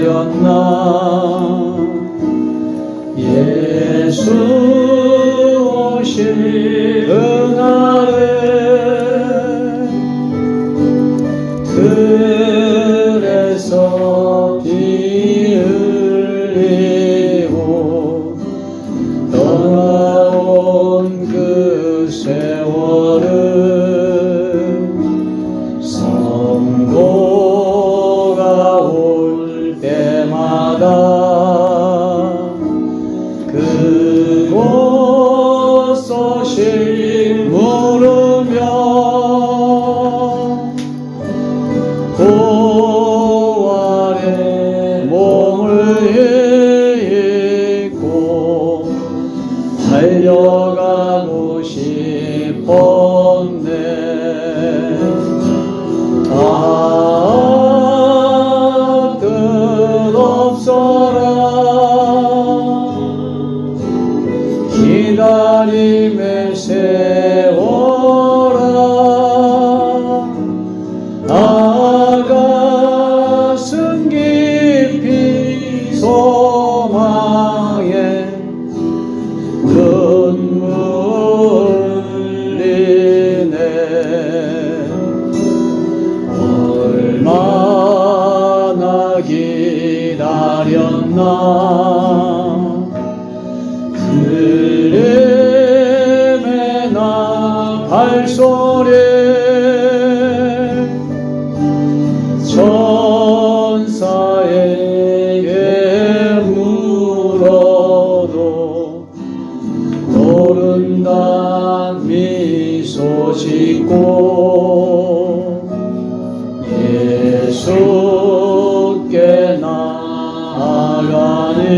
기다렸나. 예수 오실 그날에 그래서 피 흘리고 떠나온 그 세월은 선고가 올 때마다 그곳 소식 물으며 부활의 몸을 입고 달려가고 싶었네. 아, 끝없어라. 기다림의 세월아, 가슴 깊이 소망에 눈물 흘리네. 얼마나 기다렸나. 들림의 나 발소리 천사에게 물어도 모른다 미소 짓고 예수께 나아가니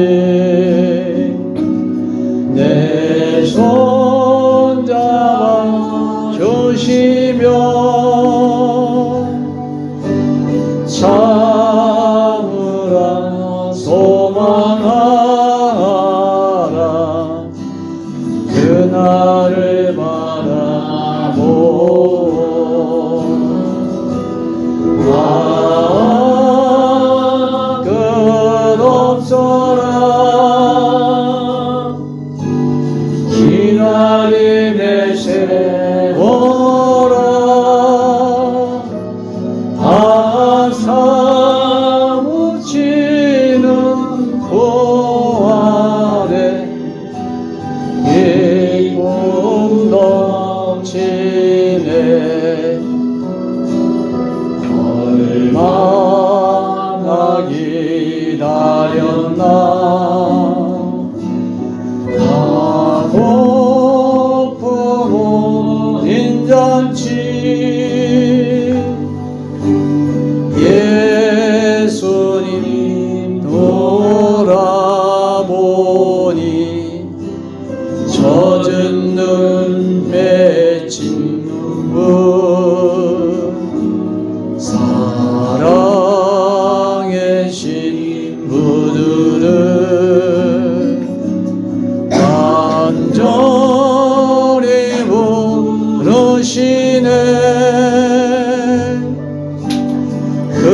내 손잡아 주시며 참으라 소망하라. 그날을 바라보고 아, 끝없어라. 기다림의 세월아, 아, 사무치는 부활에 기쁨 넘치네. 얼마나 기다렸나. 고품은 인잔치 예수님 돌아보니 젖은 눈 맺힌 눈물 사랑의 신부들은 간절히 부르시네. 그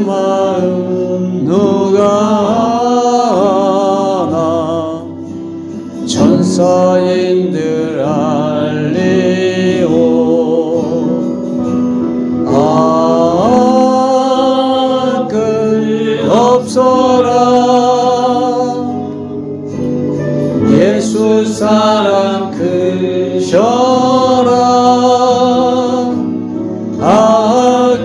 마음 누가 아나. 천사인들 알리오. 아, 끝없어라. 예수 사랑 크셔라. 아,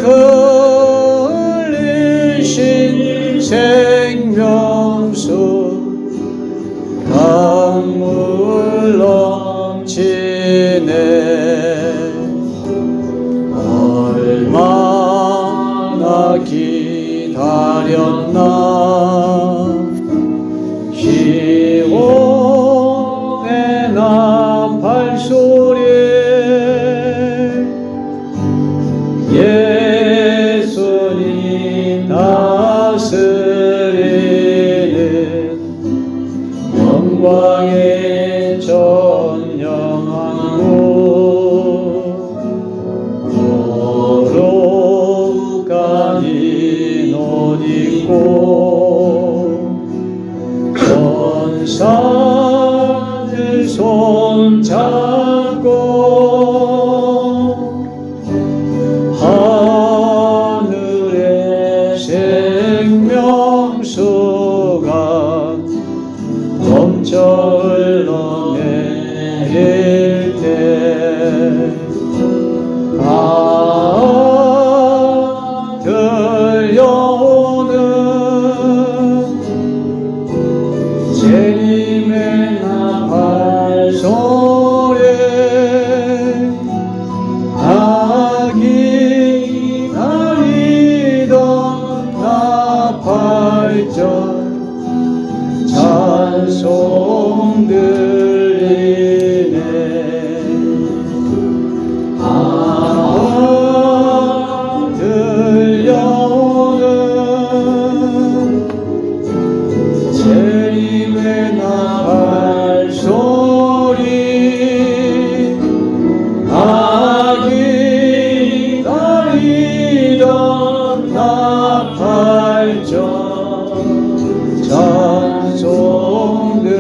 흘리신 생명수 강물 넘치네. 얼마나 기다렸나. 시온의 나 발소리 예수님 다스리는 영광의 전영한 곳 거룩한 이 옷 입고 1절 찬송 들리네. 들려오는 재림의 나팔 소리 나 기다리던 나팔전 찬송 들리네.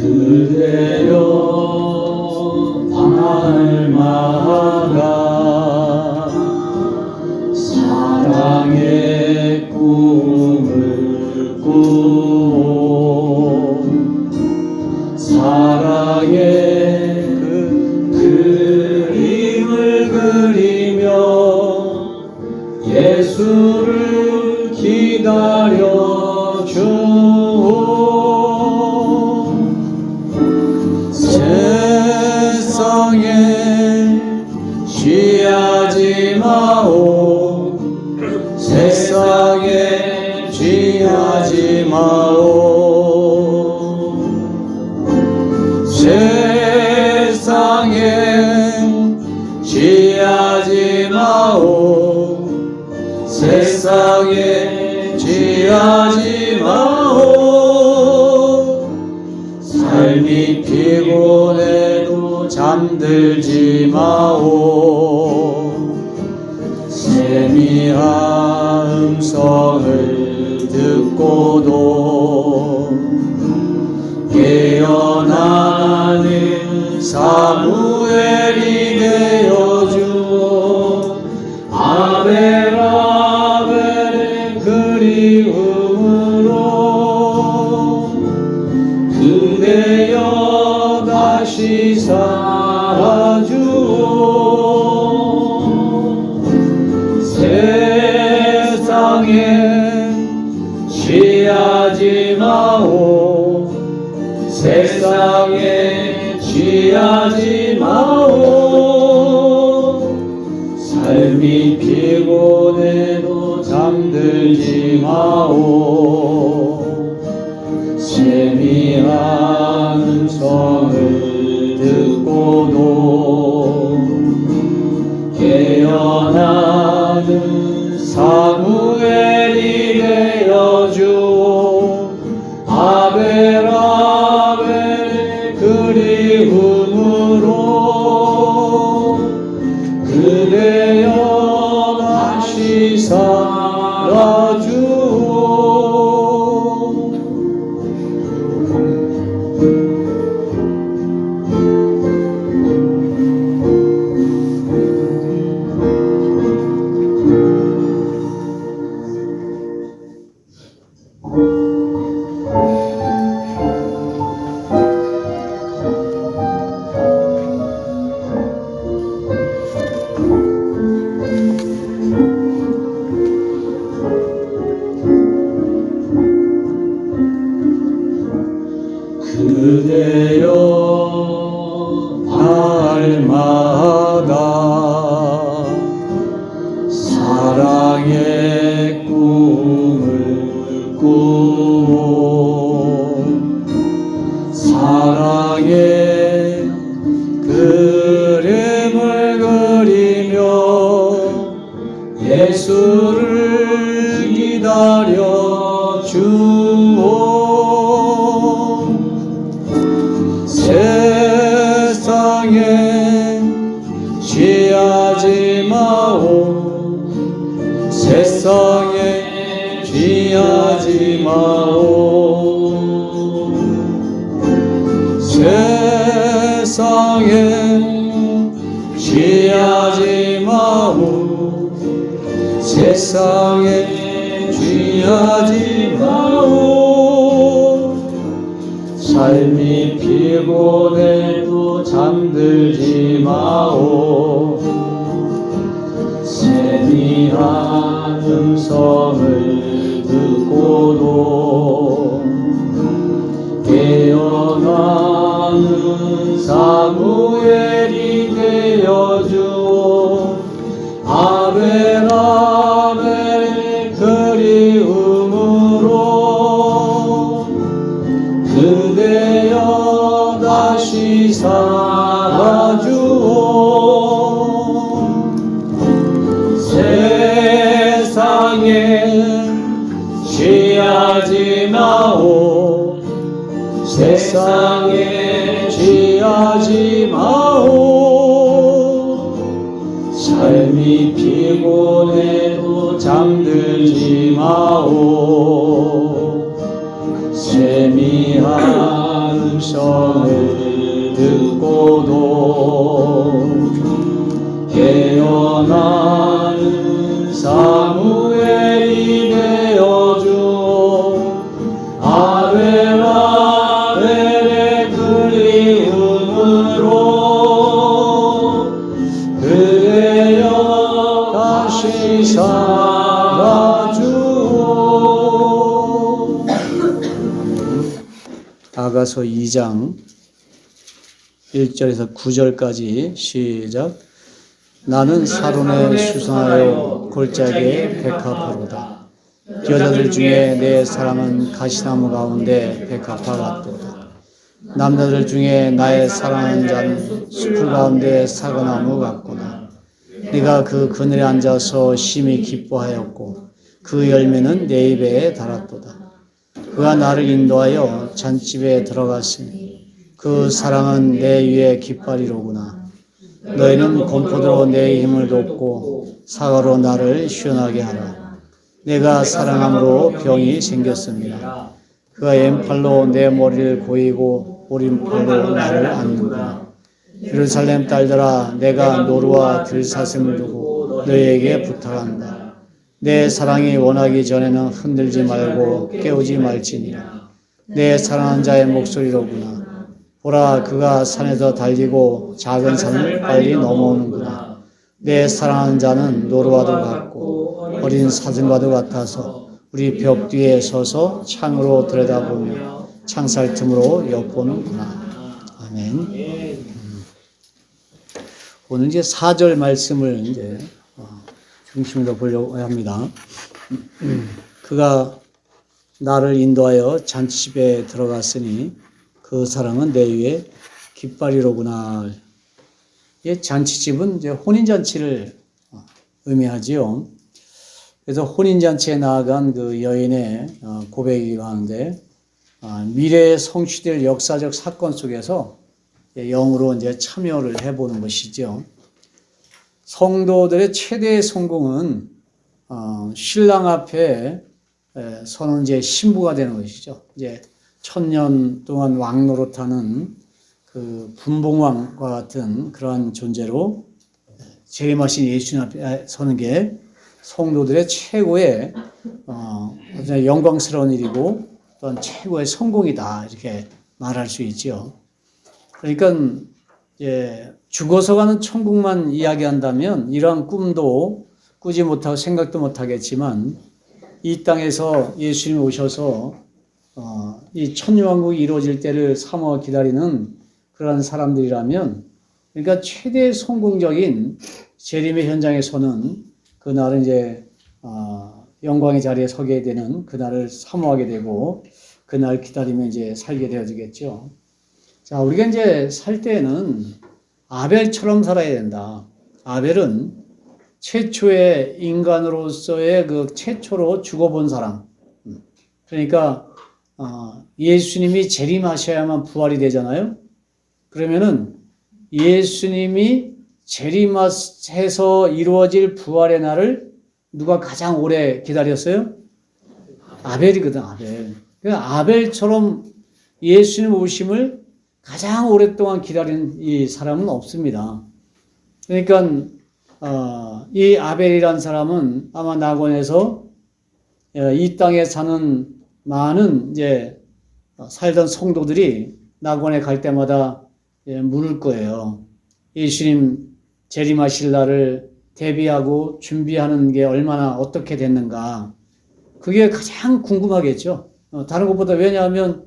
그대여 날마다 사랑의 꿈을 꾸고 사랑의 그 그림을 그리며 예수를 기다려 주오. 세상에 취하지 마오. 세상에 취하지 마오. 세상에 취하지 마오. 세상에 취하지 마오. 삶이 피곤해도 잠들지 마오. 세미한 음성을 듣고도 깨어나는 사무엘이 되어주오. 아벨아벨의 그리움으로 그대여 다시 살아주오. 세상에 취하지 마오. 세상에 취하지 마오. 삶이 피곤해도 잠들지 마오. 세미한 음성을 듣고도 깨어나는 사무엘이 되어주오. 아벨아벨의 그리움으로 그대여 다시 살아주오. 그대여 날마다 사랑의 꿈을 꾸고 사랑의 그림을 그리며 예수를 기다려 주오. 세상에 취하지 마오. 세상에 취하지 마오. 세상에 취하지 마오. 세상에 취하지 마오. 삶이 피곤해도 잠들지 마오. 세미한 음성을 듣고도 깨어나는 사무엘이 되어주오. 아벨 아벨 그리움으로 그대여 다시 살아주오. 세상에 취하지 마오. 세상에 취하지 마오. 삶이 피곤해도 잠들지 마오. 세미한 음성을 듣고도 깨어나는 사무엘이 되어주오. 아벨 아벨의 그리움으로 그대여 다시 살아주오. 아가서 2장 1절에서 9절까지 시작. 나는 사론에 수선하여 골짜기에 백합화로다. 여자들 중에 내 사랑은 가시나무 가운데 백합화 같도다. 남자들 중에 나의 사랑하는 자는 숲을 가운데 사과나무 같구나. 네가 그 그늘에 앉아서 심히 기뻐하였고 그 열매는 내 입에 달았도다. 그가 나를 인도하여 잔집에 들어갔으니 그 사랑은 내 위에 깃발이로구나. 너희는 건포도로 내 힘을 돕고 사과로 나를 시원하게 하라. 내가 사랑함으로 병이 생겼습니다. 그가 왼팔로 내 머리를 고이고 오른팔로 나를 안는구나. 예루살렘 딸들아, 내가 노루와 들사슴을 두고 너희에게 부탁한다. 내 사랑이 원하기 전에는 흔들지 말고 깨우지 말지니라. 내 사랑하는 자의 목소리로구나. 보라, 그가 산에서 달리고 작은 산을 빨리 넘어오는구나. 내 사랑하는 자는 노루와도 같고 어린 사슴과도 같아서 우리 벽 뒤에 서서 창으로 들여다보며 창살 틈으로 엿보는구나. 아멘. 오늘 이제 4절 말씀을 이제 중심으로 보려고 합니다. 그가 나를 인도하여 잔치집에 들어갔으니 그 사랑은 내 위에 깃발이로구나. 이 잔치집은 이제 혼인잔치를 의미하지요. 그래서 혼인잔치에 나아간 그 여인의 고백이기도 하는데, 미래에 성취될 역사적 사건 속에서 영으로 이제 참여를 해보는 것이죠. 성도들의 최대의 성공은 신랑 앞에 서는 이제 신부가 되는 것이죠. 이제 1000년 동안 왕노릇하는 그 분봉왕과 같은 그러한 존재로 재림하신 예수님 앞에 서는 게 성도들의 최고의 영광스러운 일이고 또한 최고의 성공이다, 이렇게 말할 수 있죠. 그러니까 이제 죽어서 가는 천국만 이야기한다면 이러한 꿈도 꾸지 못하고 생각도 못하겠지만 이 땅에서 예수님이 오셔서 이 천년왕국이 이루어질 때를 사모하고 기다리는 그러한 사람들이라면, 그러니까 최대 성공적인 재림의 현장에서는 그날은 이제 영광의 자리에 서게 되는 그날을 사모하게 되고 그날 기다리며 이제 살게 되어지겠죠. 자, 우리가 이제 살 때는 아벨처럼 살아야 된다. 아벨은 최초의 인간으로서의 그 최초로 죽어본 사람. 그러니까 예수님이 재림하셔야만 부활이 되잖아요. 그러면은 예수님이 재림해서 이루어질 부활의 날을 누가 가장 오래 기다렸어요? 아벨이거든, 아벨. 그러니까 아벨처럼 예수님 오심을 가장 오랫동안 기다린 이 사람은 없습니다. 그러니까 이 아벨이라는 사람은 아마 낙원에서 이 땅에 사는 많은 이제 살던 성도들이 낙원에 갈 때마다 물을 거예요. 예수님 재림하실 날을 대비하고 준비하는 게 얼마나 어떻게 됐는가. 그게 가장 궁금하겠죠. 다른 것보다. 왜냐하면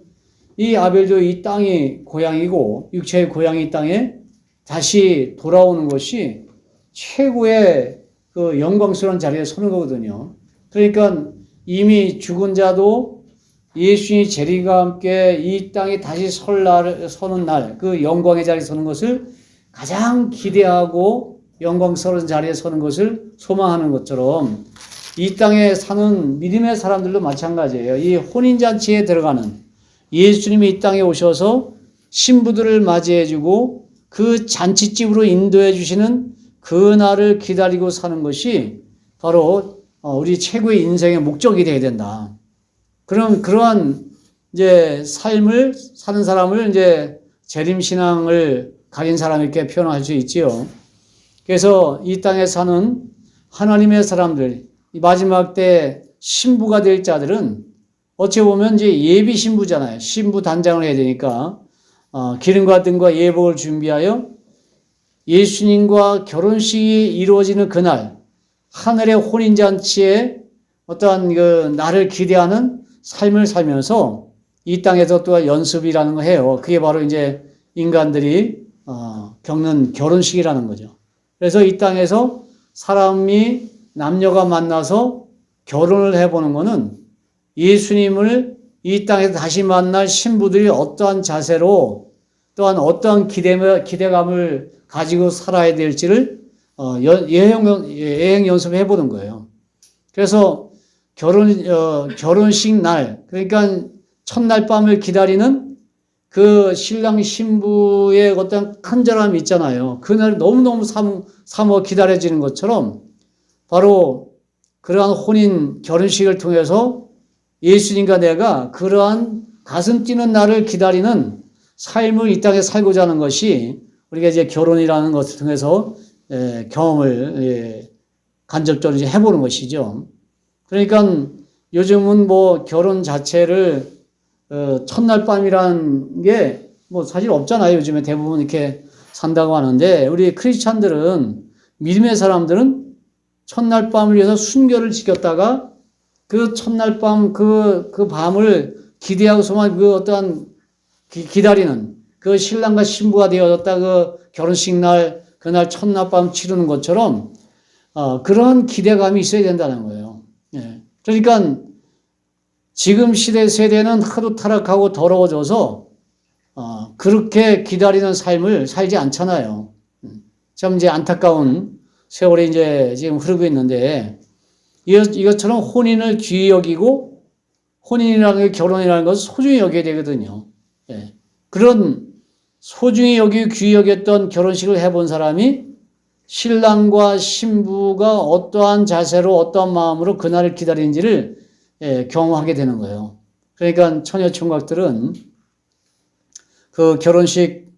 이 아벨도 이 땅이 고향이고 육체의 고향이 땅에 다시 돌아오는 것이 최고의 그 영광스러운 자리에 서는 거거든요. 그러니까 이미 죽은 자도 예수님이 재림과 함께 이 땅에 다시 서는 날, 그 영광의 자리에 서는 것을 가장 기대하고 영광스러운 자리에 서는 것을 소망하는 것처럼 이 땅에 사는 믿음의 사람들도 마찬가지예요. 이 혼인잔치에 들어가는 예수님이 이 땅에 오셔서 신부들을 맞이해주고 그 잔치집으로 인도해 주시는 그 날을 기다리고 사는 것이 바로 우리 최고의 인생의 목적이 되어야 된다. 그럼 그러한 이제 삶을 사는 사람을 이제 재림신앙을 가진 사람 이렇게 표현할 수 있지요. 그래서 이 땅에 사는 하나님의 사람들, 이 마지막 때 신부가 될 자들은 어찌 보면 이제 예비 신부잖아요. 신부 단장을 해야 되니까 기름과 등과 예복을 준비하여 예수님과 결혼식이 이루어지는 그날 하늘의 혼인잔치에 어떠한 그 날을 기대하는 삶을 살면서 이 땅에서 또 연습이라는 거 해요. 그게 바로 이제 인간들이 겪는 결혼식이라는 거죠. 그래서 이 땅에서 사람이 남녀가 만나서 결혼을 해보는 거는 예수님을 이 땅에서 다시 만날 신부들이 어떠한 자세로 또한 어떠한 기대감을 가지고 살아야 될지를 예행 연습해 보는 거예요. 그래서 결혼식 날, 그러니까 첫날 밤을 기다리는 그 신랑 신부의 어떤 간절함이 있잖아요. 그날 너무너무 사모 기다려지는 것처럼 바로 그러한 혼인 결혼식을 통해서 예수님과 내가 그러한 가슴 뛰는 날을 기다리는 삶을 이 땅에 살고자 하는 것이 우리가 이제 결혼이라는 것을 통해서 경험을 간접적으로 이제 해보는 것이죠. 그러니까 요즘은 뭐 결혼 자체를 첫날 밤이라는 게 뭐 사실 없잖아요. 요즘에 대부분 이렇게 산다고 하는데 우리 크리스찬들은 믿음의 사람들은 첫날 밤을 위해서 순결을 지켰다가 그 첫날 밤 그 밤을 기대하고 소망 그 어떠한 기다리는 그 신랑과 신부가 되어졌다 그 결혼식 날 그날 첫날 밤 치르는 것처럼 그런 기대감이 있어야 된다는 거예요. 예. 그러니까 지금 세대는 하도 타락하고 더러워져서 그렇게 기다리는 삶을 살지 않잖아요. 참 이제 안타까운 세월이 이제 지금 흐르고 있는데 이것처럼 혼인을 귀히 여기고 혼인이라는 게 결혼이라는 것을 소중히 여겨야 되거든요. 예. 그런 소중히 여기고 귀히 여겼던 결혼식을 해본 사람이 신랑과 신부가 어떠한 자세로 어떠한 마음으로 그날을 기다리는지를 경험하게 되는 거예요. 그러니까 처녀 총각들은 그 결혼식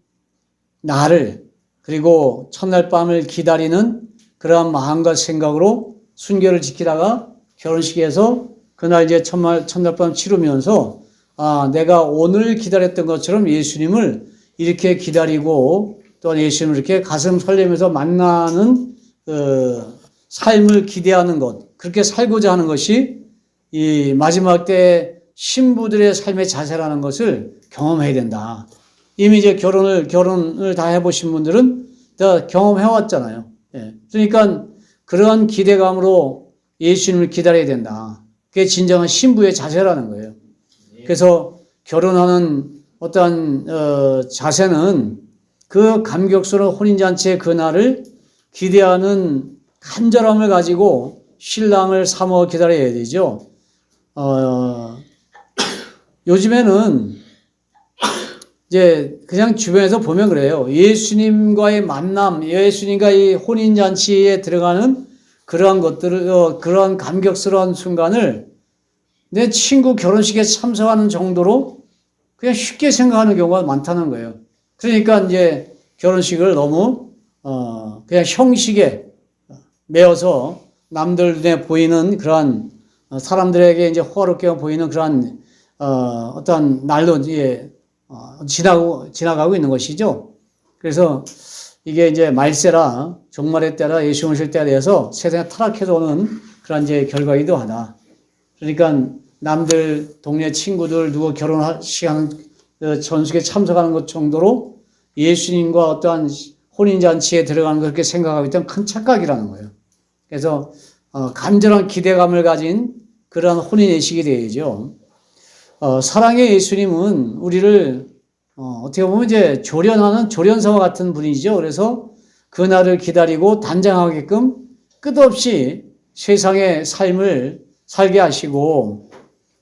날을 그리고 첫날 밤을 기다리는 그러한 마음과 생각으로 순결을 지키다가 결혼식에서 그날 이제 첫날 밤 치르면서 내가 오늘 기다렸던 것처럼 예수님을 이렇게 기다리고 또한 예수님을 이렇게 가슴 설레면서 만나는 삶을 기대하는 것, 그렇게 살고자 하는 것이 이 마지막 때 신부들의 삶의 자세라는 것을 경험해야 된다. 이미 이제 결혼을 다 해보신 분들은 다 경험해왔잖아요. 예. 그러니까 그러한 기대감으로 예수님을 기다려야 된다. 그게 진정한 신부의 자세라는 거예요. 그래서 결혼하는 어떠한 자세는 그 감격스러운 혼인잔치의 그날을 기대하는 간절함을 가지고 신랑을 사모하고 기다려야 되죠. 요즘에는 이제 그냥 주변에서 보면 그래요. 예수님과의 만남, 예수님과 이 혼인잔치에 들어가는 그러한 것들을, 그러한 감격스러운 순간을 내 친구 결혼식에 참석하는 정도로 그냥 쉽게 생각하는 경우가 많다는 거예요. 그러니까 이제 결혼식을 너무, 그냥 형식에 매어서 남들 눈에 보이는 그러한 사람들에게 이제 호화롭게 보이는 그러한 어떤 날로 이제 지나가고 있는 것이죠. 그래서 이게 이제 말세라 종말의 때라 예수 오실 때에 대해서 세상에 타락해서 오는 그런 이제 결과이기도 하다. 그러니까 남들 동네 친구들 누구 결혼하시는 전숙에 참석하는 것 정도로 예수님과 어떠한 혼인잔치에 들어가는 걸 그렇게 생각하고 있던 큰 착각이라는 거예요. 그래서 간절한 기대감을 가진 그러한 혼인 예식이 되어야죠. 사랑의 예수님은 우리를 어떻게 보면 이제 조련하는 조련사와 같은 분이죠. 그래서 그날을 기다리고 단장하게끔 끝없이 세상의 삶을 살게 하시고,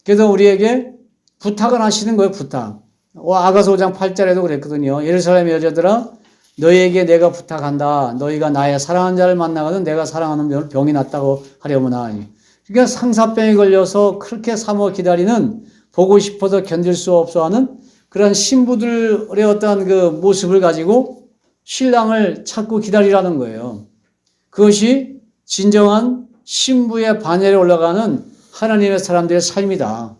그래서 우리에게 부탁을 하시는 거예요, 부탁. 아가서 5장 8절에도 그랬거든요. 예루살렘의 여자들아, 너희에게 내가 부탁한다. 너희가 나의 사랑하는 자를 만나거든 내가 사랑하는 병이 낫다고 하려무나. 그러니까 상사병에 걸려서 그렇게 사모 기다리는, 보고 싶어도 견딜 수 없어 하는 그런 신부들의 어떤 그 모습을 가지고 신랑을 찾고 기다리라는 거예요. 그것이 진정한 신부의 반열에 올라가는 하나님의 사람들의 삶이다.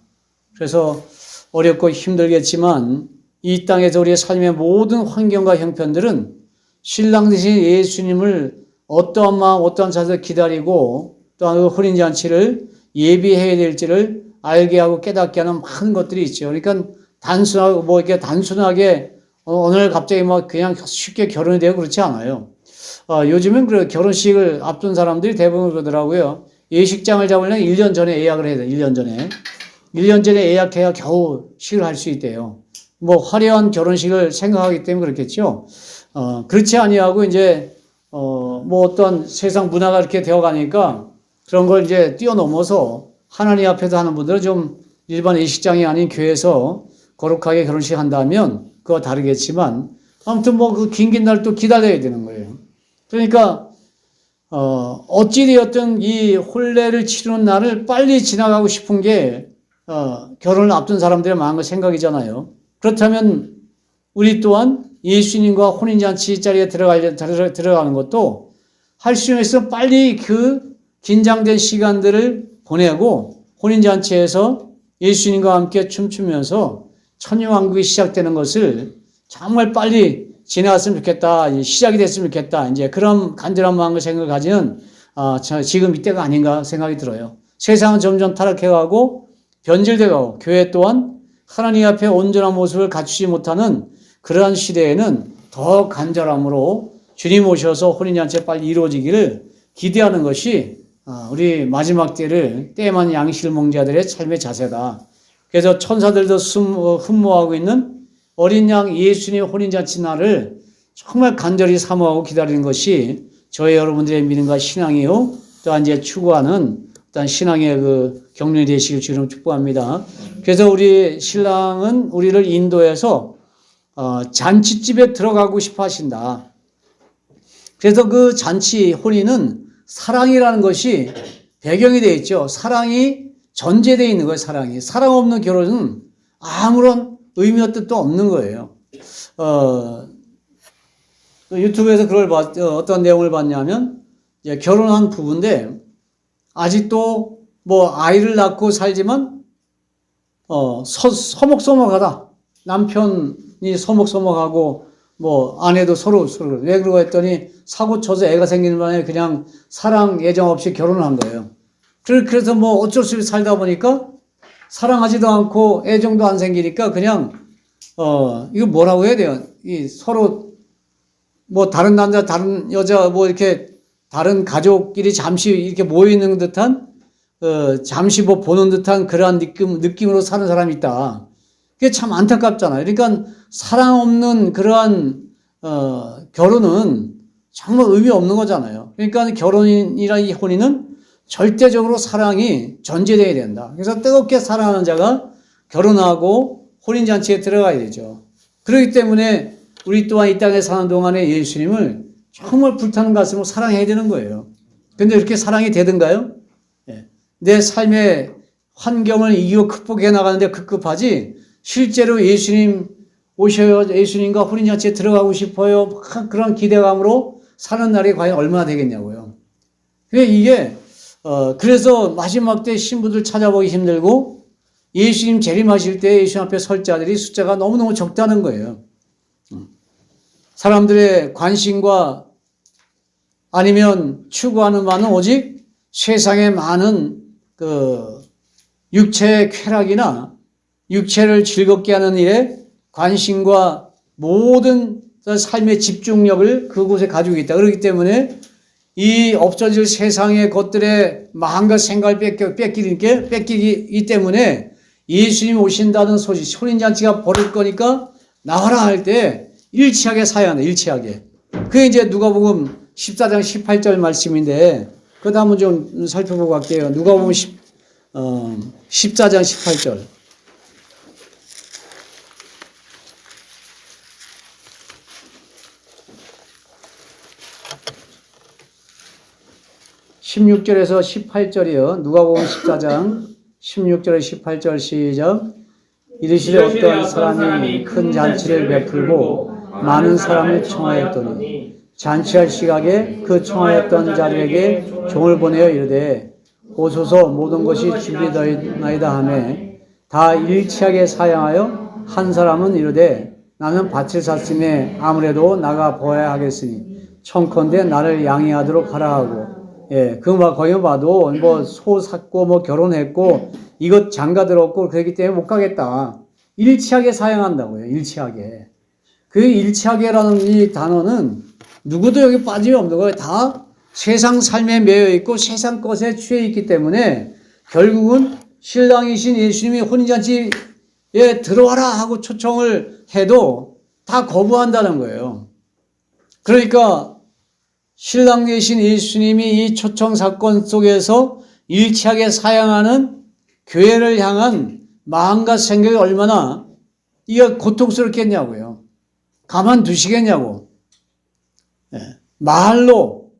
그래서 어렵고 힘들겠지만 이 땅에서 우리의 삶의 모든 환경과 형편들은 신랑 되신 예수님을 어떠한 마음, 어떠한 자세로 기다리고 또한 그 혼인잔치를 예비해야 될지를 알게 하고 깨닫게 하는 많은 것들이 있죠. 그러니까 단순하게 오늘 갑자기 그냥 쉽게 결혼이 되고 그렇지 않아요. 요즘은 그 결혼식을 앞둔 사람들이 대부분 그러더라고요. 예식장을 잡으려면 1년 전에 예약을 해야 돼요. 1년 전에. 1년 전에 예약해야 겨우 식을 할 수 있대요. 화려한 결혼식을 생각하기 때문에 그렇겠죠. 그렇지 아니하고 이제, 어떤 세상 문화가 이렇게 되어 가니까 그런 걸 이제 뛰어넘어서 하나님 앞에서 하는 분들은 좀 일반 예식장이 아닌 교회에서 거룩하게 결혼식 한다면 그거 다르겠지만 아무튼 그 긴 날 또 기다려야 되는 거예요. 그러니까 어찌되었든 이 혼례를 치르는 날을 빨리 지나가고 싶은 게 결혼을 앞둔 사람들의 마음과 생각이잖아요. 그렇다면 우리 또한 예수님과 혼인잔치 자리에 들어가는 것도 할 수 있으면 빨리 그 긴장된 시간들을 보내고 혼인잔치에서 예수님과 함께 춤추면서 천유왕국이 시작되는 것을 정말 빨리 지나갔으면 좋겠다, 시작이 됐으면 좋겠다, 이제 그런 간절한 마음과 생각을 가지는 지금 이때가 아닌가 생각이 들어요. 세상은 점점 타락해가고 변질돼가고 교회 또한 하나님 앞에 온전한 모습을 갖추지 못하는 그러한 시대에는 더 간절함으로 주님 오셔서 혼인잔치가 빨리 이루어지기를 기대하는 것이 우리 마지막 때만 양식을 먹는 자들의 삶의 자세다. 그래서 천사들도 흠모하고 있는 어린 양 예수님 혼인잔치 날을 정말 간절히 사모하고 기다리는 것이 저희 여러분들의 믿음과 신앙이요, 또한 이제 추구하는 어떤 신앙의 그 경륜이 되시길 주님 축복합니다. 그래서 우리 신랑은 우리를 인도해서 잔치집에 들어가고 싶어 하신다. 그래서 그 잔치 혼인은 사랑이라는 것이 배경이 되어 있죠. 사랑이 전제되어 있는 거예요. 사랑 없는 결혼은 아무런 의미와 뜻도 없는 거예요. 유튜브에서 어떤 내용을 봤냐면, 이제 결혼한 부부인데 아직도 아이를 낳고 살지만 서먹서먹하다. 남편이 서먹서먹하고 아내도 서로 왜 그러고 했더니 사고 쳐서 애가 생기는 바람에 그냥 사랑 예정 없이 결혼을 한 거예요. 그래서 어쩔 수 없이 살다 보니까 사랑하지도 않고 애정도 안 생기니까 그냥 이거 뭐라고 해야 돼요? 서로 다른 남자 다른 여자 이렇게 다른 가족끼리 잠시 이렇게 모여 있는 듯한 잠시 보는 듯한 그러한 느낌으로 사는 사람이 있다. 그게 참 안타깝잖아요. 그러니까 사랑 없는 그러한 결혼은 정말 의미 없는 거잖아요. 그러니까 결혼이란 이 혼인은 절대적으로 사랑이 전제되어야 된다. 그래서 뜨겁게 사랑하는 자가 결혼하고 혼인잔치에 들어가야 되죠. 그렇기 때문에 우리 또한 이 땅에 사는 동안에 예수님을 정말 불타는 가슴으로 사랑해야 되는 거예요. 근데 이렇게 사랑이 되든가요? 내 삶의 환경을 이기고 극복해 나가는데 급급하지, 실제로 예수님 오셔요, 예수님과 혼인잔치에 들어가고 싶어요, 그런 기대감으로 사는 날이 과연 얼마나 되겠냐고요. 이게 그래서 마지막 때 신부들 찾아보기 힘들고 예수님 재림하실 때 예수님 앞에 설 자들이 숫자가 너무너무 적다는 거예요. 사람들의 관심과 아니면 추구하는 바는 오직 세상의 많은 그 육체의 쾌락이나 육체를 즐겁게 하는 일에 관심과 모든 삶의 집중력을 그곳에 가지고 있다. 그렇기 때문에 이 없어질 세상의 것들에 마음과 생각을 뺏기기 때문에 예수님 오신다는 소식, 혼인잔치가 벌어질 거니까 나와라 할 때 일치하게 사양한다. 일치하게. 그게 이제 누가복음 14장 18절 말씀인데 그것 한번 좀 살펴보고 갈게요. 누가복음 14장 18절. 16절에서 18절이요. 누가복음 14장 16절에서 18절 시작. 이르시되 어떤 사람이 큰 잔치를 베풀고 많은 사람을 청하였더니 잔치할 시각에 그 청하였던 자들에게 종을 보내어 이르되 오소서 모든 것이 준비되었나이다 하매 다 일치하게 사양하여 한 사람은 이르되 나는 밭을 샀음에 아무래도 나가 보아야 하겠으니 청컨대 나를 양해하도록 하라 하고 거기 봐도 소 샀고 결혼했고 이것 장가 들었고 그렇기 때문에 못 가겠다. 일치하게 사양한다고요. 일치하게. 그 일치하게라는 이 단어는 누구도 여기 빠짐이 없는 거예요. 다 세상 삶에 매여 있고 세상 것에 취해 있기 때문에 결국은 신랑이신 예수님이 혼인잔치에 들어와라 하고 초청을 해도 다 거부한다는 거예요. 그러니까 신랑 되신 예수님이 이 초청 사건 속에서 일치하게 사양하는 교회를 향한 마음과 생각이 얼마나 이게 고통스럽겠냐고요. 가만두시겠냐고. 말로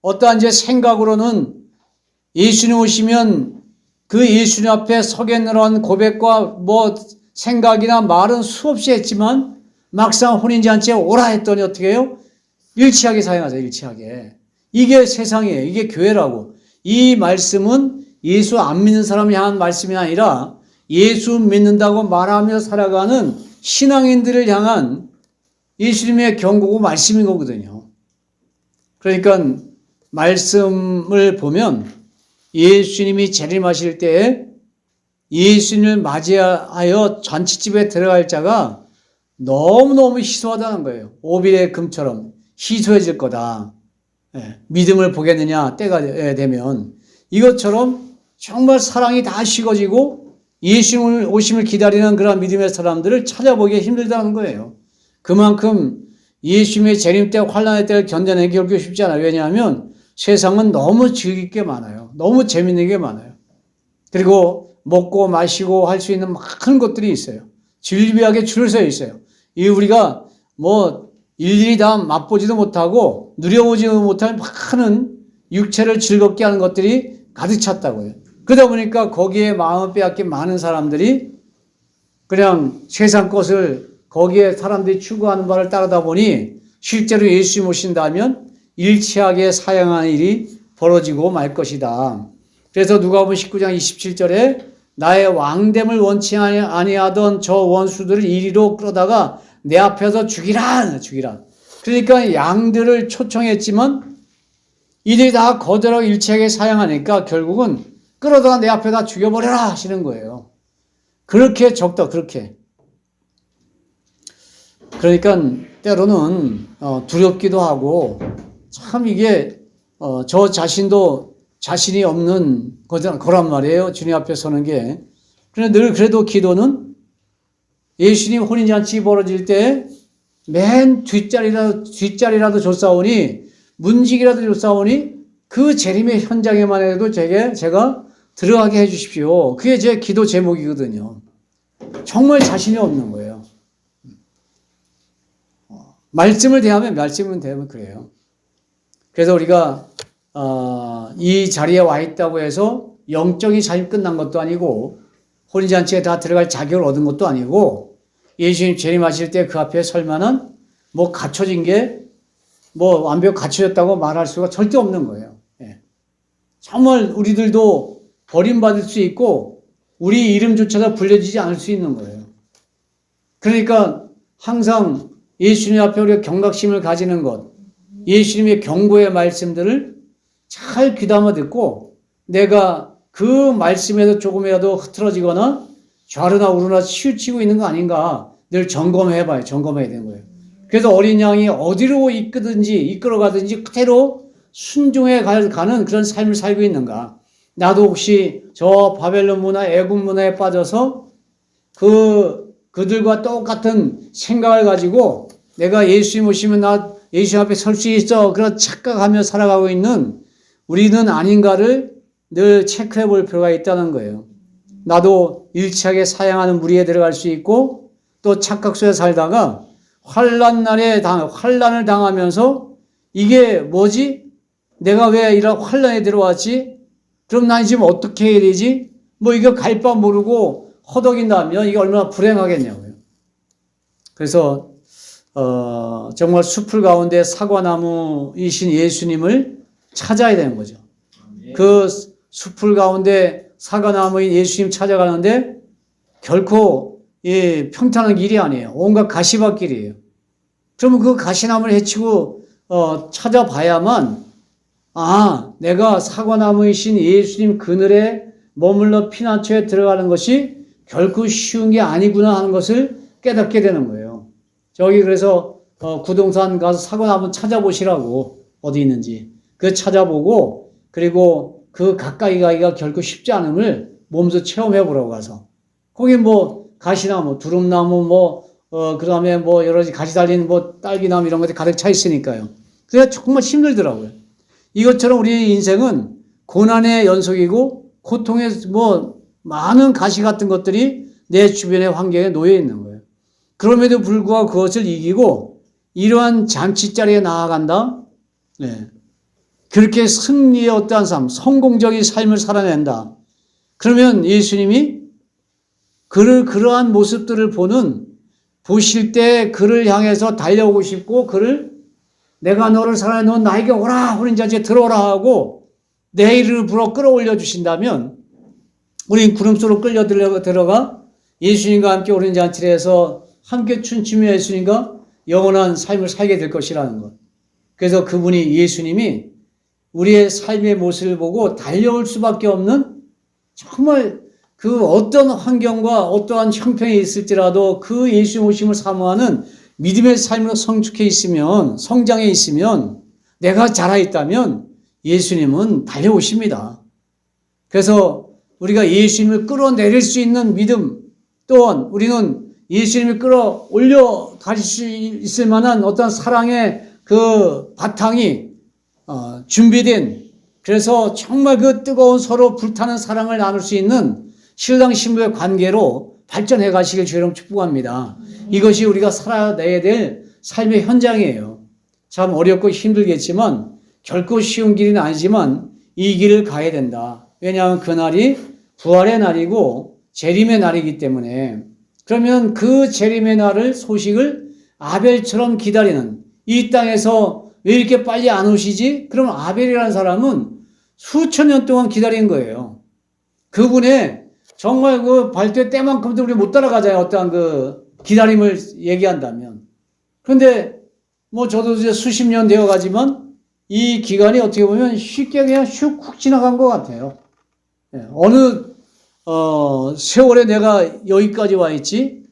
어떠한 이제 생각으로는 예수님 오시면 그 예수님 앞에 서겠느라는 고백과 생각이나 말은 수없이 했지만 막상 혼인잔치에 오라 했더니 어떻게 해요? 일치하게 사용하세요. 일치하게. 이게 세상이에요. 이게 교회라고. 이 말씀은 예수 안 믿는 사람을 향한 말씀이 아니라 예수 믿는다고 말하며 살아가는 신앙인들을 향한 예수님의 경고고 말씀인 거거든요. 그러니까 말씀을 보면 예수님이 재림하실 때에 예수님을 맞이하여 잔치집에 들어갈 자가 너무너무 희소하다는 거예요. 오빌의 금처럼 희소해질 거다. 믿음을 보겠느냐 때가 되면 이것처럼 정말 사랑이 다 식어지고 예수님을 오심을 기다리는 그런 믿음의 사람들을 찾아보기 힘들다는 거예요. 그만큼 예수님의 재림 때 환난의 때를 견뎌내기 결코 쉽지 않아요. 왜냐하면 세상은 너무 즐길 게 많아요. 너무 재밌는 게 많아요. 그리고 먹고 마시고 할 수 있는 많은 것들이 있어요. 질비하게 줄을 서 있어요. 이 우리가 일일이 다 맛보지도 못하고 누려보지도 못할 많은 육체를 즐겁게 하는 것들이 가득 찼다고요. 그러다 보니까 거기에 마음을 빼앗긴 많은 사람들이 그냥 세상 것을 거기에 사람들이 추구하는 바를 따르다 보니 실제로 예수님 오신다면 일치하게 사양하는 일이 벌어지고 말 것이다. 그래서 누가복음 19장 27절에 나의 왕됨을 원치 아니하던 저 원수들을 이리로 끌어다가 내 앞에서 죽이라. 그러니까 양들을 초청했지만 이들이 다 거절하고 일치하게 사양하니까 결국은 끌어다가 내 앞에다 죽여버려라 하시는 거예요. 그렇게 적다. 그렇게. 그러니까 때로는 두렵기도 하고 참 이게 저 자신도 자신이 없는 거란 말이에요. 주님 앞에 서는 게. 그런데 늘 그래도 기도는 예수님 혼인잔치 벌어질 때 맨 뒷자리라도 줬사오니 문지기라도 줬사오니 그 재림의 현장에만 해도 제가 들어가게 해 주십시오. 그게 제 기도 제목이거든요. 정말 자신이 없는 거예요. 말씀을 대하면 그래요. 그래서 우리가 이 자리에 와 있다고 해서 영적인 삶이 끝난 것도 아니고 혼인잔치에 다 들어갈 자격을 얻은 것도 아니고 예수님 재림하실 때 그 앞에 설 만한 갖춰진 게 완벽 갖춰졌다고 말할 수가 절대 없는 거예요. 정말 우리들도 버림받을 수 있고 우리 이름조차도 불려지지 않을 수 있는 거예요. 그러니까 항상 예수님 앞에 우리가 경각심을 가지는 것, 예수님의 경고의 말씀들을 잘 귀담아 듣고 내가 그 말씀에도 조금이라도 흐트러지거나 좌르나 우르나 치우치고 있는 거 아닌가 늘 점검해봐요. 점검해야 되는 거예요. 그래서 어린 양이 어디로 이끌어가든지 그대로 순종해 가는 그런 삶을 살고 있는가. 나도 혹시 저 바벨론 문화, 애굽 문화에 빠져서 그들과 똑같은 생각을 가지고 내가 예수님 오시면 나 예수님 앞에 설 수 있어. 그런 착각하며 살아가고 있는 우리는 아닌가를 늘 체크해 볼 필요가 있다는 거예요. 나도 일치하게 사양하는 무리에 들어갈 수 있고 또 착각 속에 살다가 환난을 당하면서 이게 뭐지? 내가 왜 이런 환난에 들어왔지? 그럼 난 지금 어떻게 해야 되지? 뭐 이거 갈 바 모르고 허덕인다면 이게 얼마나 불행하겠냐고요. 그래서 정말 숲을 가운데 사과나무이신 예수님을 찾아야 되는 거죠. 그 숲을 가운데 사과나무인 예수님 찾아가는데 결코 평탄한 길이 아니에요. 온갖 가시밭길이에요. 그러면 그 가시나무를 헤치고 찾아봐야만 내가 사과나무이신 예수님 그늘에 머물러 피난처에 들어가는 것이 결코 쉬운 게 아니구나 하는 것을 깨닫게 되는 거예요. 저기 그래서 구동산 가서 사과나무 찾아보시라고 어디 있는지 그 찾아보고 그리고 그 가까이 가기가 결코 쉽지 않음을 몸소 체험해 보라고 가서 거기 뭐 가시나무, 두릅나무 그다음에 뭐 여러 가지 가지 달린 딸기나무 이런 것들이 가득 차 있으니까요. 그래서 정말 힘들더라고요. 이것처럼 우리 인생은 고난의 연속이고 고통의 많은 가시 같은 것들이 내 주변의 환경에 놓여 있는 거예요. 그럼에도 불구하고 그것을 이기고 이러한 잔치자리에 나아간다. 네. 그렇게 승리의 어떠한 삶, 성공적인 삶을 살아낸다. 그러면 예수님이 그러한 모습들을 보실 때 그를 향해서 달려오고 싶고 내가 너를 사랑해 넌 나에게 오라 우린 자지에 들어오라 하고 내 이름을 불어 끌어올려 주신다면 우린 구름 속으로 끌려 들어가 예수님과 함께 오른 잔치를 해서 함께 춤추며 예수님과 영원한 삶을 살게 될 것이라는 것. 그래서 예수님이 우리의 삶의 모습을 보고 달려올 수밖에 없는 정말 그 어떤 환경과 어떠한 형편이 있을지라도 그 예수님 오심을 사모하는 믿음의 삶으로 성장해 있으면 내가 자라있다면 예수님은 달려오십니다. 그래서 우리가 예수님을 끌어내릴 수 있는 믿음 또한 우리는 예수님을 끌어올려 가실 수 있을 만한 어떤 사랑의 그 바탕이 준비된 그래서 정말 그 뜨거운 서로 불타는 사랑을 나눌 수 있는 신랑 신부의 관계로 발전해 가시길 주여름 축복합니다. 이것이 우리가 살아내야 될 삶의 현장이에요. 참 어렵고 힘들겠지만 결코 쉬운 길은 아니지만 이 길을 가야 된다. 왜냐하면 그날이 부활의 날이고 재림의 날이기 때문에 그러면 그 재림의 날을 소식을 아벨처럼 기다리는 이 땅에서 왜 이렇게 빨리 안 오시지? 그럼 아벨이라는 사람은 수천 년 동안 기다린 거예요. 그분의 정말 그 발톱 때만큼도 우리 못 따라가잖아요. 어떠한 그 기다림을 얘기한다면. 그런데 저도 이제 수십 년 되어 가지만 이 기간이 어떻게 보면 쉽게 그냥 슉 지나간 것 같아요. 어느 세월에 내가 여기까지 와 있지?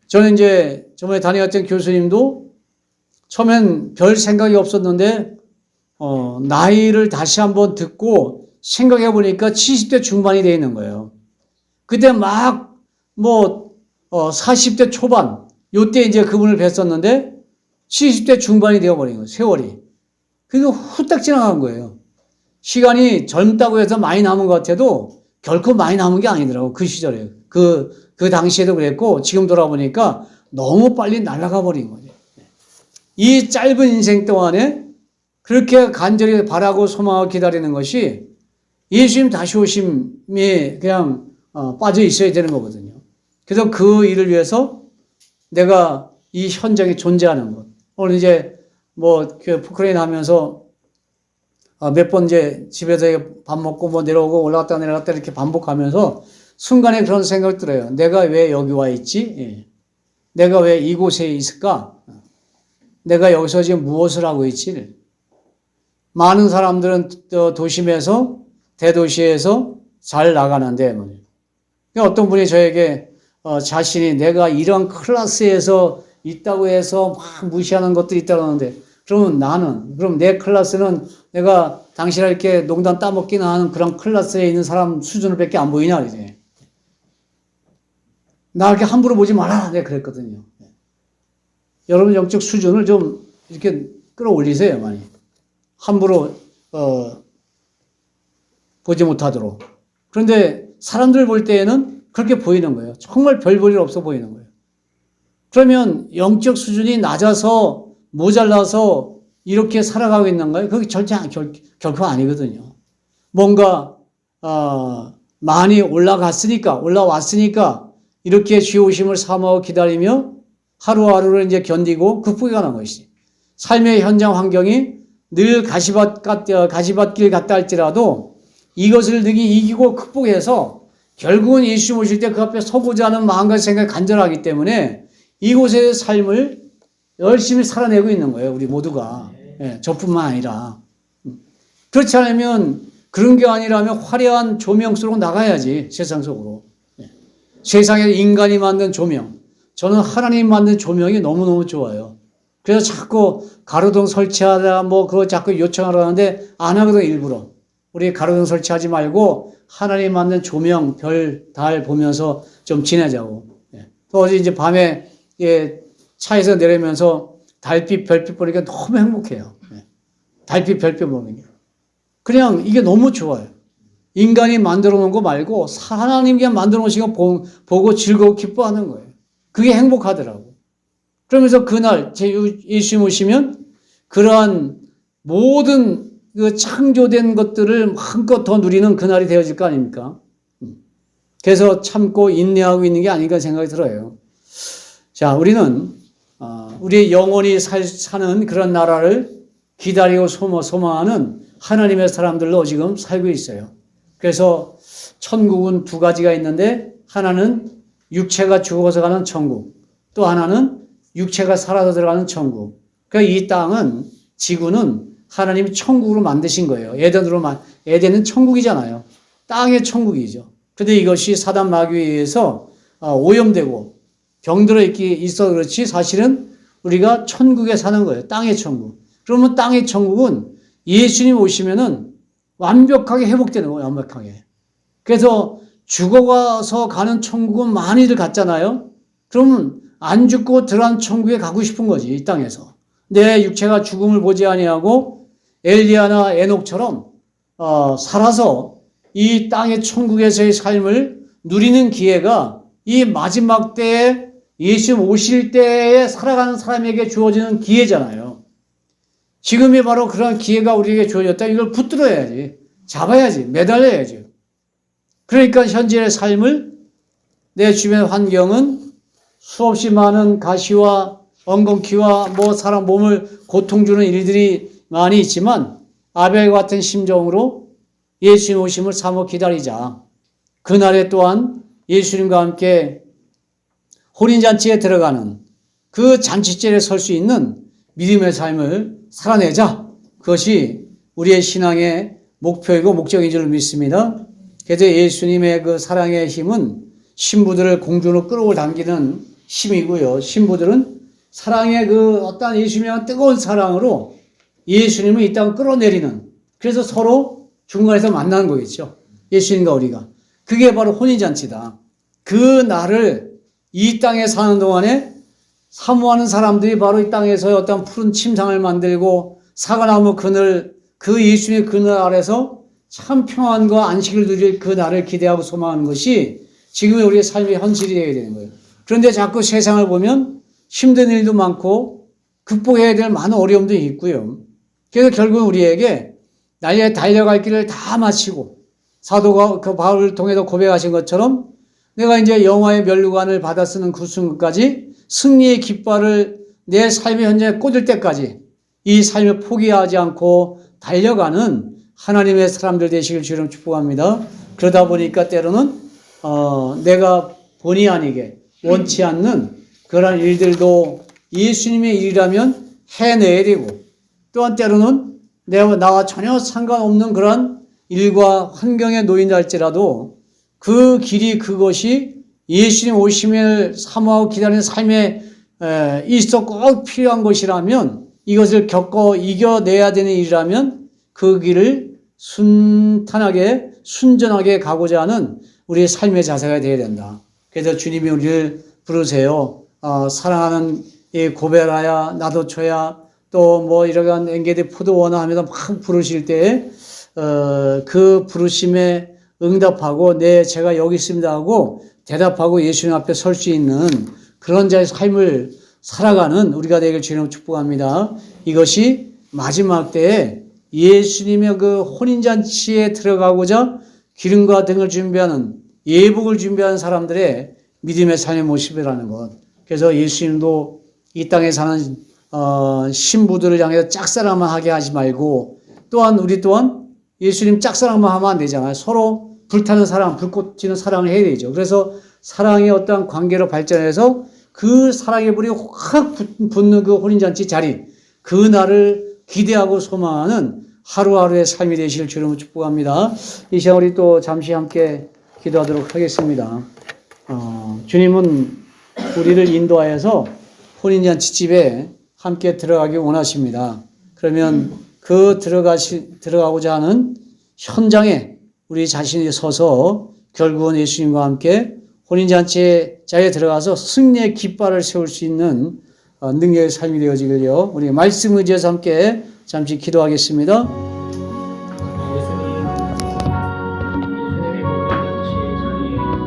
저는 이제 저번에 다녀왔던 교수님도 처음엔 별 생각이 없었는데 나이를 다시 한번 듣고 생각해 보니까 70대 중반이 돼 있는 거예요. 그때 40대 초반 요때 이제 그분을 뵀었는데 70대 중반이 되어버린 거예요. 세월이. 그게 후딱 지나간 거예요. 시간이 젊다고 해서 많이 남은 것 같아도 결코 많이 남은 게 아니더라고. 그 시절에. 그 당시에도 그랬고 지금 돌아보니까 너무 빨리 날아가 버린 거죠. 이 짧은 인생 동안에 그렇게 간절히 바라고 소망하고 기다리는 것이 예수님 다시 오심에 그냥 빠져 있어야 되는 거거든요. 그래서 그 일을 위해서 내가 이 현장에 존재하는 것. 오늘 이제 포크레인 하면서 몇 번 이제 집에서 밥 먹고 뭐 내려오고 올라갔다 내려갔다 이렇게 반복하면서 순간에 그런 생각이 들어요. 내가 왜 여기 와 있지? 예. 내가 왜 이곳에 있을까? 내가 여기서 지금 무엇을 하고 있지? 많은 사람들은 도심에서, 대도시에서 잘 나가는데, 어떤 분이 저에게 자신이 내가 이런 클래스에서 있다고 해서 막 무시하는 것도 있다고 하는데, 그럼 내 클래스는 내가 당신을 이렇게 농담 따먹기나 하는 그런 클래스에 있는 사람 수준을 밖에 안 보이냐, 이제. 나 이렇게 함부로 보지 마라, 내가 그랬거든요. 여러분 영적 수준을 좀 이렇게 끌어올리세요, 많이. 함부로, 보지 못하도록. 그런데 사람들 볼 때에는 그렇게 보이는 거예요. 정말 별 볼 일 없어 보이는 거예요. 그러면 영적 수준이 낮아서 모자라서 이렇게 살아가고 있는가요? 그게 결코 아니거든요. 뭔가 많이 올라왔으니까 이렇게 주의 오심을 사모하고 기다리며 하루하루를 이제 견디고 극복해 가는 것이지. 삶의 현장 환경이 늘 가시밭길 같다 할지라도 이것을 능히 이기고 극복해서 결국은 예수 오실 때 그 앞에 서고자 하는 마음과 생각이 간절하기 때문에 이곳의 삶을 열심히 살아내고 있는 거예요. 우리 모두가. 예, 저뿐만 아니라. 그렇지 않으면 그런 게 아니라면 화려한 조명 속으로 나가야지. 세상 속으로. 예. 세상에 인간이 만든 조명. 저는 하나님 만든 조명이 너무너무 좋아요. 그래서 자꾸 가로등 설치하다 그거 자꾸 요청하러 하는데 안 하거든, 일부러. 우리 가로등 설치하지 말고 하나님 만든 조명, 별, 달 보면서 좀 지내자고. 예. 또 어제 이제 밤에 차에서 내리면서 달빛, 별빛 보니까 너무 행복해요. 예. 달빛, 별빛 보는 게. 그냥 이게 너무 좋아요. 인간이 만들어 놓은 거 말고 하나님이 만들어 놓으신 거 보고 즐거워 기뻐하는 거예요. 그게 행복하더라고. 그러면서 그날 예수님 오시면 그러한 모든 그 창조된 것들을 마음껏 더 누리는 그날이 되어질 거 아닙니까? 그래서 참고 인내하고 있는 게 아닌가 생각이 들어요. 자, 우리는 우리의 영혼이 사는 그런 나라를 기다리고 소망하는 하나님의 사람들로 지금 살고 있어요. 그래서 천국은 두 가지가 있는데 하나는 육체가 죽어서 가는 천국, 또 하나는 육체가 살아서 들어가는 천국. 그러니까 이 땅은, 지구는 하나님이 천국으로 만드신 거예요. 에덴은 천국이잖아요. 땅의 천국이죠. 그런데 이것이 사단 마귀에 의해서 오염되고 병들어 있어 그렇지 사실은 우리가 천국에 사는 거예요. 땅의 천국. 그러면 땅의 천국은 예수님 오시면은 완벽하게 회복되는 거예요. 완벽하게. 그래서 죽어가서 가는 천국은 많이들 갔잖아요. 그러면 안 죽고 들어간 천국에 가고 싶은 거지, 이 땅에서. 내 육체가 죽음을 보지 아니하고 엘리야나 에녹처럼 살아서 이 땅의 천국에서의 삶을 누리는 기회가 이 마지막 때에 예수 오실 때에 살아가는 사람에게 주어지는 기회잖아요. 지금이 바로 그런 기회가 우리에게 주어졌다. 이걸 붙들어야지. 잡아야지. 매달려야지. 그러니까 현재의 삶을, 내 주변 환경은 수없이 많은 가시와 엉겅퀴와 사람 몸을 고통 주는 일들이 많이 있지만 아벨과 같은 심정으로 예수님 오심을 사모 기다리자. 그날에 또한 예수님과 함께 혼인잔치에 들어가는 그 잔치자리에 설 수 있는 믿음의 삶을 살아내자. 그것이 우리의 신앙의 목표이고 목적인 줄 믿습니다. 그래서 예수님의 그 사랑의 힘은 신부들을 공주로 끌어당기는 힘이고요. 신부들은 사랑의 그 어떤 예수님의 뜨거운 사랑으로 예수님을 이 땅을 끌어내리는, 그래서 서로 중간에서 만나는 거겠죠. 예수님과 우리가. 그게 바로 혼인잔치다. 그 날을 이 땅에 사는 동안에 사모하는 사람들이 바로 이 땅에서 어떤 푸른 침상을 만들고 사과나무 그늘, 그 예수님의 그늘 아래서 참 평안과 안식을 누릴 그 날을 기대하고 소망하는 것이 지금의 우리의 삶의 현실이 되어야 되는 거예요. 그런데 자꾸 세상을 보면 힘든 일도 많고 극복해야 될 많은 어려움도 있고요. 그래서 결국은 우리에게 달려갈 길을 다 마치고 사도가 그 바울을 통해서 고백하신 것처럼 내가 이제 영화의 면류관을 받아 쓰는 그 순간까지 승리의 깃발을 내 삶의 현장에 꽂을 때까지 이 삶을 포기하지 않고 달려가는 하나님의 사람들 되시길 주님 축복합니다. 그러다 보니까 때로는 내가 본의 아니게 원치 않는 그러한 일들도 예수님의 일이라면 해내야 되고, 또한 때로는 나와 전혀 상관없는 그런 일과 환경에 놓인다 할지라도 그 길이, 그것이 예수님 오심을 사모하고 기다리는 삶에 있어 꼭 필요한 것이라면, 이것을 겪어 이겨내야 되는 일이라면 그 길을 순탄하게 순전하게 가고자 하는 우리의 삶의 자세가 되어야 된다. 그래서 주님이 우리를 부르세요. 사랑하는 이 고베라야, 나도 줘야, 또 뭐 이러한 엔게디 포도원아 하면서 막 부르실 때 그 부르심에 응답하고 제가 여기 있습니다 하고 대답하고 예수님 앞에 설 수 있는 그런 자의 삶을 살아가는 우리가 되길 주님 축복합니다. 이것이 마지막 때에 예수님의 그 혼인잔치에 들어가고자 기름과 등을 준비하는, 예복을 준비하는 사람들의 믿음의 삶의 모습이라는 것. 그래서 예수님도 이 땅에 사는 신부들을 향해서 짝사랑만 하게 하지 말고, 또한 우리 또한 예수님 짝사랑만 하면 안 되잖아요. 서로 불타는 사랑, 불꽃 튀는 사랑을 해야 되죠. 그래서 사랑의 어떠한 관계로 발전해서 그 사랑의 불이 확 붙는 그 혼인잔치 자리, 그 날을 기대하고 소망하는 하루하루의 삶이 되시길 주님으로 축복합니다. 이 시간 우리 또 잠시 함께 기도하도록 하겠습니다. 주님은 우리를 인도하여서 혼인잔치 집에 함께 들어가기 원하십니다. 그러면 그 들어가고자 하는 현장에 우리 자신이 서서 결국은 예수님과 함께 혼인잔치의 자리에 들어가서 승리의 깃발을 세울 수 있는 능력의 삶이 되어지길요. 우리 말씀 의지해서 함께 잠시 기도하겠습니다.